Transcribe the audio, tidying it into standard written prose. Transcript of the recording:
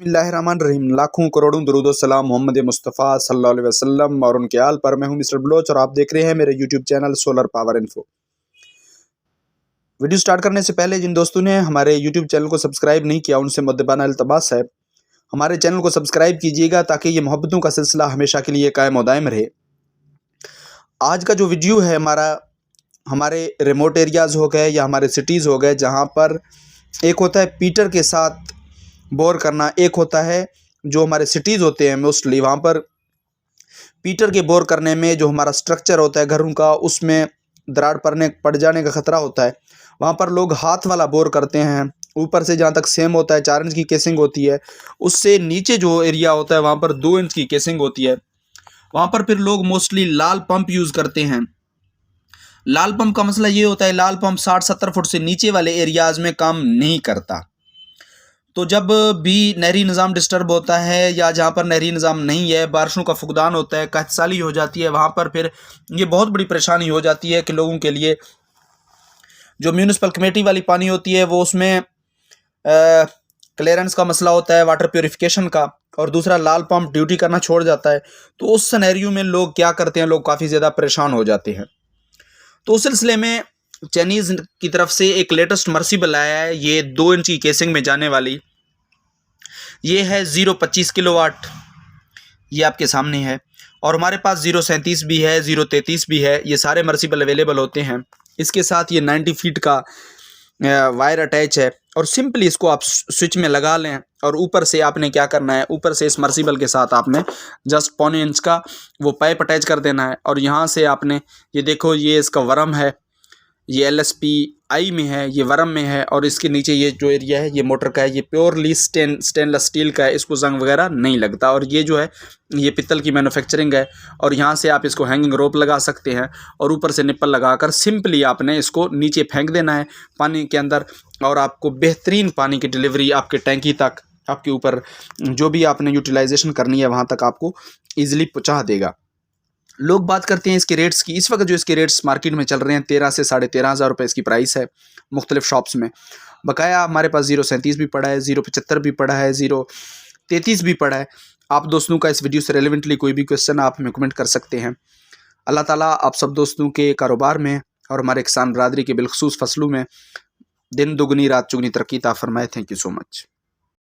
बिस्मिल्लाहिर्रहमानिर्रहीम। लाखों करोड़ों दरूद सलाम मोहम्मद मुस्तफ़ा सल्लल्लाहु अलैहि वसल्लम और उनके आल पर। मैं हूं मिस्टर बलोच और आप देख रहे हैं मेरे YouTube channel solar power info. Video start करने से पहले जिन दोस्तों ने हमारे यूट्यूब चैनल को सब्सक्राइब नहीं किया उनसे मुद्दबाना इल्तमास है, हमारे चैनल को सब्सक्राइब कीजिएगा ताकि ये मोहब्बतों का सिलसिला हमेशा के लिए कायम और दायम रहे। आज का जो वीडियो है हमारे रिमोट एरियाज़ हो गए या हमारे सिटीज़ हो गए, जहाँ पर एक होता है पीटर के साथ बोर करना, एक होता है जो हमारे सिटीज़ होते हैं मोस्टली, वहाँ पर पीटर के बोर करने में जो हमारा स्ट्रक्चर होता है घरों का, उसमें दरार पड़ जाने का ख़तरा होता है। वहाँ पर लोग हाथ वाला बोर करते हैं। ऊपर से जहाँ तक सेम होता है 4 इंच की केसिंग होती है, उससे नीचे जो एरिया होता है वहाँ पर 2 इंच की केसिंग होती है। वहाँ पर फिर लोग मोस्टली लाल पंप यूज़ करते हैं। लाल पंप का मसला ये होता है, लाल पंप 60-70 फुट से नीचे वाले एरियाज़ में काम नहीं करता। तो जब भी नहरी निज़ाम डिस्टर्ब होता है या जहाँ पर नहरी निज़ाम नहीं है, बारिशों का फुकदान होता है, कहतसाली हो जाती है, वहाँ पर फिर ये बहुत बड़ी परेशानी हो जाती है कि लोगों के लिए जो म्यूनिसिपल कमेटी वाली पानी होती है वो उसमें क्लियरेंस का मसला होता है, वाटर प्योरीफिकेशन का, और दूसरा लाल पंप ड्यूटी करना छोड़ जाता है। तो उस सिनेरियो में लोग क्या करते हैं, लोग काफ़ी ज़्यादा परेशान हो जाते हैं। तो उस सिलसिले में चाइनीज़ की तरफ से एक लेटेस्ट मर्सिबल आया है, ये 2 इंच की केसिंग में जाने वाली। ये है 0.25 किलोवाट, ये आपके सामने है। और हमारे पास 0.37 भी है, 0.33 भी है। ये सारे मर्सिबल अवेलेबल होते हैं। इसके साथ ये 90 फीट का वायर अटैच है और सिंपली इसको आप स्विच में लगा लें और ऊपर से आपने क्या करना है, ऊपर से इस मर्सिबल के साथ आपने जस्ट 1.25 इंच का वो पाइप अटैच कर देना है। और यहाँ से आपने ये देखो, ये इसका वरम है, ये LSPI में है, ये वरम में है, और इसके नीचे ये जो एरिया है ये मोटर का है। ये प्योरली स्टेनलेस स्टील का है, इसको जंग वगैरह नहीं लगता। और ये जो है ये पित्तल की मैन्युफैक्चरिंग है। और यहाँ से आप इसको हैंगिंग रोप लगा सकते हैं और ऊपर से निप्पल लगाकर सिंपली आपने इसको नीचे फेंक देना है पानी के अंदर, और आपको बेहतरीन पानी की डिलीवरी आपके टैंकी तक, आपके ऊपर जो भी आपने यूटिलाइजेशन करनी है वहाँ तक आपको ईजिली पहुँचा देगा। लोग बात करते हैं इसके रेट्स की। इस वक्त जो इसके रेट्स मार्केट में चल रहे हैं 13 से 13,500 रुपये इसकी प्राइस है मुख्तलिफ शॉप्स में। बकाया हमारे पास 0.37 भी पड़ा है, 0.75 भी पड़ा है, 0.33 भी पड़ा है। आप दोस्तों का इस वीडियो से रेलिवेंटली कोई भी क्वेश्चन आप हमें कमेंट कर सकते हैं। अल्लाह ताला आप सब दोस्तों के कारोबार में और हमारे किसान बरादरी के बिलखसूस फसलों में दिन दुगनी रात चुगनी तरक्की अता फरमाए। Thank you so much.